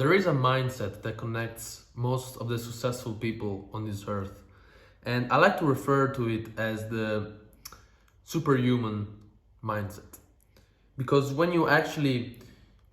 There is a mindset that connects most of the successful people on this earth, and I like to refer to it as the superhuman mindset. Because when you actually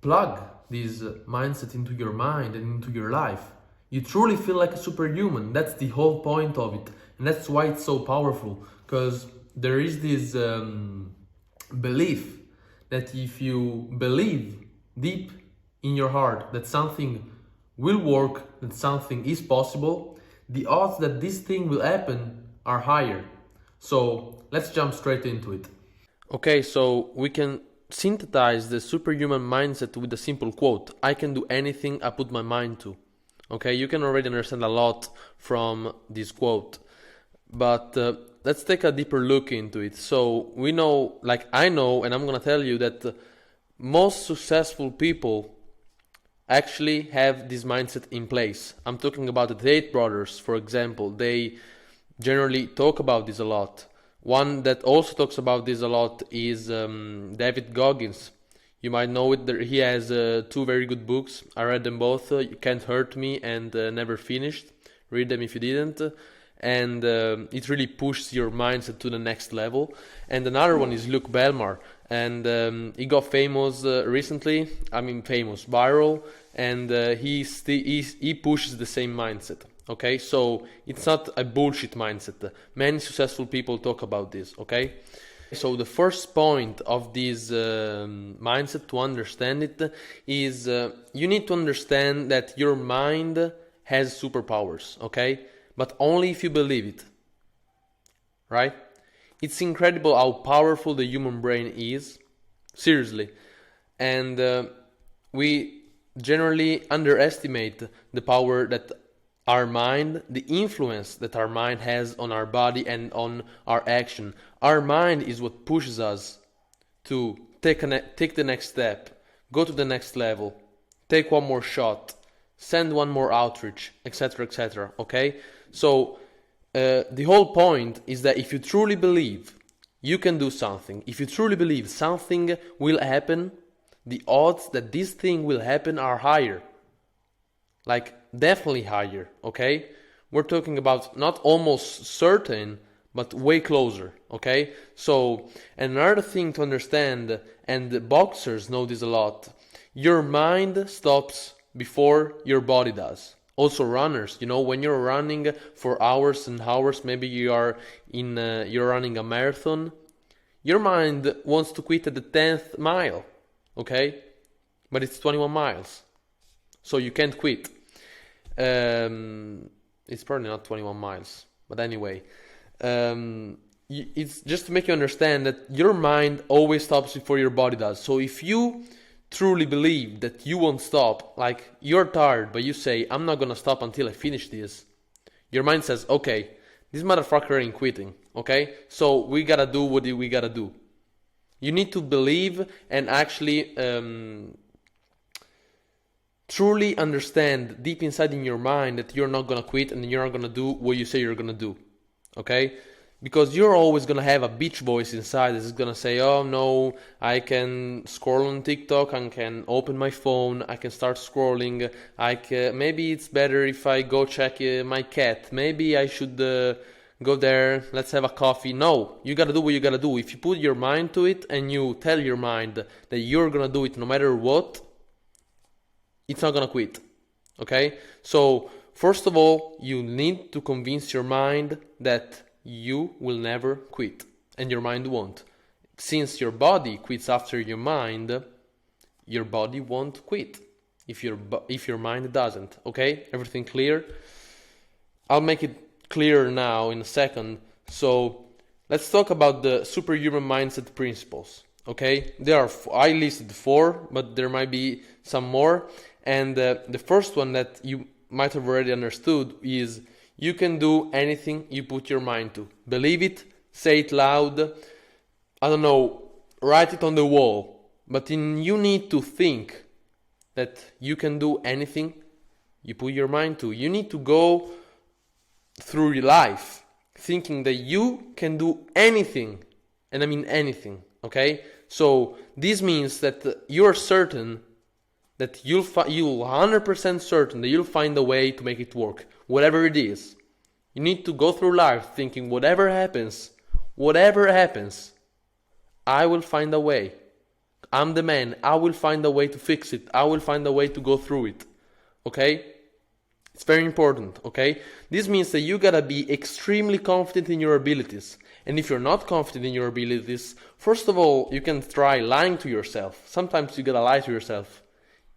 plug this mindset into your mind and into your life, you truly feel like a superhuman. That's the whole point of it, and that's why it's so powerful. Because there is this belief that if you believe deep in your heart that something will work, that something is possible, the odds that this thing will happen are higher. So let's jump straight into it. Okay, so we can synthesize the superhuman mindset with a simple quote: I can do anything I put my mind to. Okay, you can already understand a lot from this quote, but let's take a deeper look into it. So we know, like I know, and I'm gonna tell you that most successful people actually have this mindset in place. I'm talking about the Tate brothers, for example. They generally talk about this a lot. One that also talks about this a lot is David Goggins. You might know it. He has two very good books. I read them both. You Can't Hurt Me and Never Finished. Read them if you didn't. And it really pushes your mindset to the next level. And another one is Luke Belmar. And he got famous recently. I mean, famous, viral. And he pushes the same mindset. Okay, so it's not a bullshit mindset. Many successful people talk about this. Okay, so the first point of this mindset, to understand it, is you need to understand that your mind has superpowers. Okay, but only if you believe it. Right? It's incredible how powerful the human brain is. Seriously, and we generally underestimate the power that our mind, the influence that our mind has on our body and on our action. Our mind is what pushes us to take the next step, go to the next level, take one more shot, send one more outreach, etc., etc. Okay? So the whole point is that if you truly believe you can do something, if you truly believe something will happen, the odds that this thing will happen are higher. Like, definitely higher, okay? We're talking about not almost certain, but way closer, okay? So, another thing to understand, and the boxers know this a lot, your mind stops before your body does. Also runners, when you're running for hours and hours, maybe you're running a marathon, your mind wants to quit at the 10th mile, okay? But it's 21 miles, so you can't quit. It's probably not 21 miles, but anyway, it's just to make you understand that your mind always stops before your body does. So if you truly believe that you won't stop, like you're tired, but you say, I'm not gonna stop until I finish this, your mind says, okay, this motherfucker ain't quitting, okay? So we gotta do what we gotta do. You need to believe and actually truly understand deep inside in your mind that you're not gonna quit and you're not gonna do what you say you're gonna do. Okay? Because you're always gonna have a bitch voice inside that's gonna say, oh no, I can scroll on TikTok, I can open my phone, I can start scrolling, maybe it's better if I go check my cat, maybe I should go there, let's have a coffee. No, you gotta do what you gotta do. If you put your mind to it and you tell your mind that you're gonna do it no matter what, it's not gonna quit. Okay? So first of all, you need to convince your mind that you will never quit, and your mind won't. Since your body quits after your mind, your body won't quit if your mind doesn't. Okay? Everything clear? I'll make it clearer now in a second. So let's talk about the superhuman mindset principles. Okay? I listed 4, but there might be some more. And the first one that you might have already understood is you can do anything you put your mind to. Believe it, say it loud, I don't know, write it on the wall. But you need to think that you can do anything you put your mind to. You need to go through your life thinking that you can do anything. And I mean anything, okay? So this means that you're certain that you'll 100% certain that you'll find a way to make it work, whatever it is. You need to go through life thinking whatever happens, I will find a way. I'm the man. I will find a way to fix it. I will find a way to go through it. Okay? It's very important, okay? This means that you gotta be extremely confident in your abilities. And if you're not confident in your abilities, first of all, you can try lying to yourself. Sometimes you gotta lie to yourself.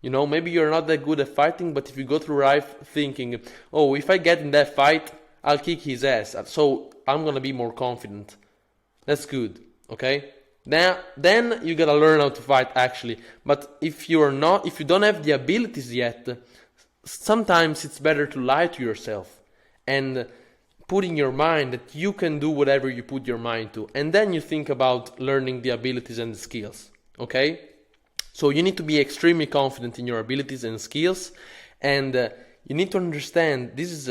You know, maybe you're not that good at fighting, but if you go through life thinking, oh, if I get in that fight, I'll kick his ass, so I'm gonna be more confident. That's good, okay? Then you gotta learn how to fight actually. But if you don't have the abilities yet, sometimes it's better to lie to yourself and put in your mind that you can do whatever you put your mind to, and then you think about learning the abilities and the skills, okay? So you need to be extremely confident in your abilities and skills, and you need to understand this is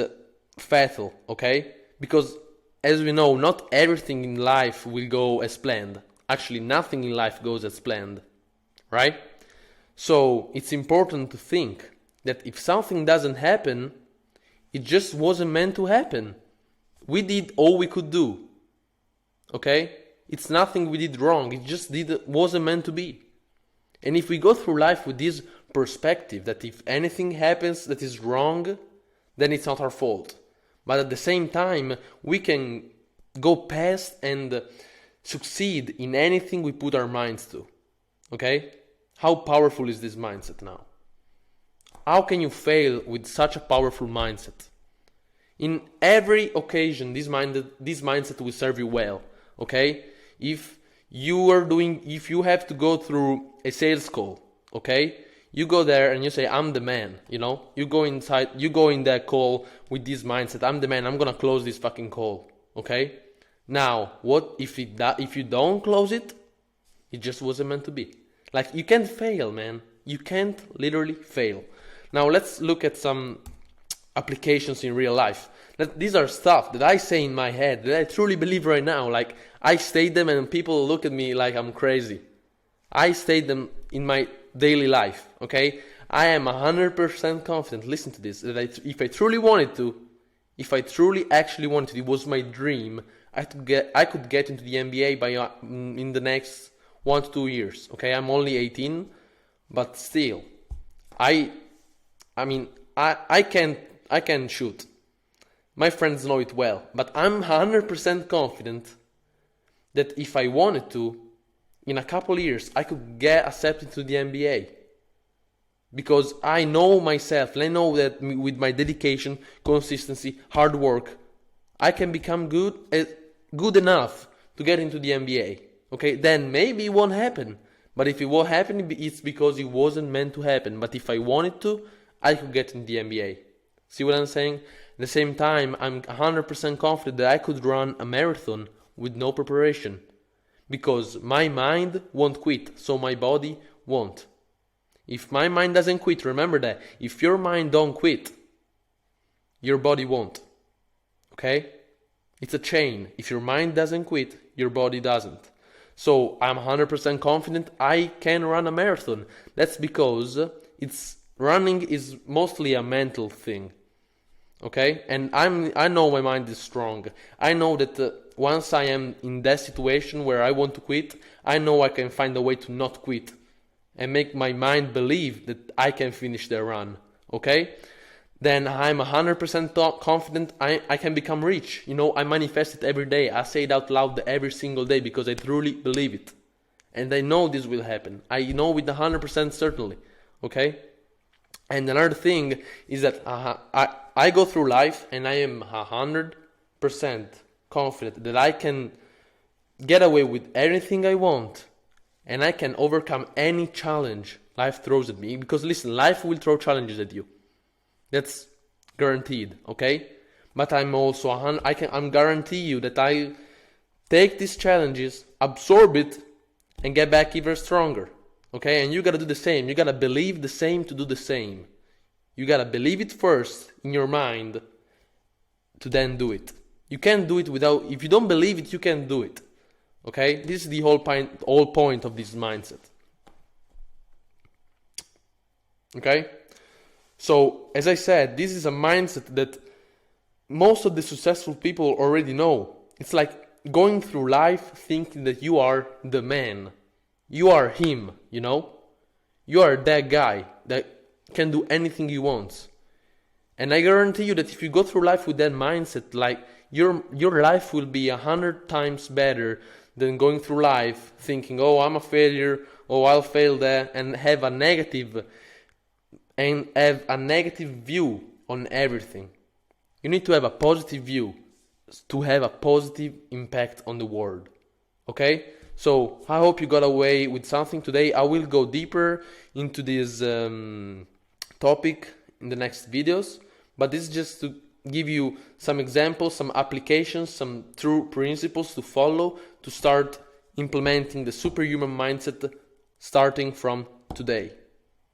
fatal, okay? Because as we know, not everything in life will go as planned. Actually, nothing in life goes as planned, right? So it's important to think that if something doesn't happen, it just wasn't meant to happen. We did all we could do, okay? It's nothing we did wrong, it just wasn't meant to be. And if we go through life with this perspective that if anything happens that is wrong, then it's not our fault. But at the same time, we can go past and succeed in anything we put our minds to, okay? How powerful is this mindset now? How can you fail with such a powerful mindset? In every occasion, this mindset will serve you well, okay? If you have to go through a sales call, okay? You go there and you say, I'm the man, you know? You go in that call with this mindset, I'm the man, I'm gonna close this fucking call, okay? Now, what if you don't close it? It just wasn't meant to be. Like, you can't fail, man. You can't literally fail. Now, let's look at some applications in real life. These are stuff that I say in my head that I truly believe right now. Like, I state them and people look at me like I'm crazy. I state them in my daily life, okay? I am 100% confident, listen to this, that if I truly wanted to, if I truly actually wanted to, it was my dream, I could get into the NBA in the next 1 to 2 years, okay? I'm only 18, but still, I can shoot. My friends know it well, but I'm 100% confident that if I wanted to, in a couple of years, I could get accepted to the NBA. Because I know myself, and I know that with my dedication, consistency, hard work, I can become good enough to get into the NBA. Okay, then maybe it won't happen. But if it won't happen, it's because it wasn't meant to happen. But if I wanted to, I could get into the NBA. See what I'm saying? At the same time, I'm 100% confident that I could run a marathon with no preparation. Because my mind won't quit, so my body won't. If my mind doesn't quit, remember that. If your mind don't quit, your body won't. Okay? It's a chain. If your mind doesn't quit, your body doesn't. So I'm 100% confident I can run a marathon. That's because running is mostly a mental thing. Okay? And I know my mind is strong. I know that once I am in that situation where I want to quit, I know I can find a way to not quit and make my mind believe that I can finish the run. Okay? Then I'm 100% confident I can become rich. You know, I manifest it every day. I say it out loud every single day because I truly believe it. And I know this will happen. I know with 100% certainty. Okay? And another thing is that I go through life and I am 100% confident that I can get away with anything I want and I can overcome any challenge life throws at me. Because listen, life will throw challenges at you. That's guaranteed, okay? But I'm also I'm guarantee you that I take these challenges, absorb it, and get back even stronger. Okay? And you gotta do the same. You gotta believe the same to do the same. You gotta believe it first in your mind to then do it. You can't do it without, if you don't believe it, you can't do it. Okay? This is the whole point of this mindset. Okay? So, as I said, this is a mindset that most of the successful people already know. It's like going through life thinking that you are the man. You are him, you know? You are that guy that can do anything he wants. And I guarantee you that if you go through life with that mindset, like your life will be 100 times better than going through life thinking, oh, I'm a failure, oh, I'll fail there, and have a negative view on everything. You need to have a positive view to have a positive impact on the world. Okay? So I hope you got away with something today. I will go deeper into this topic in the next videos, but this is just to give you some examples, some applications, some true principles to follow to start implementing the superhuman mindset starting from today.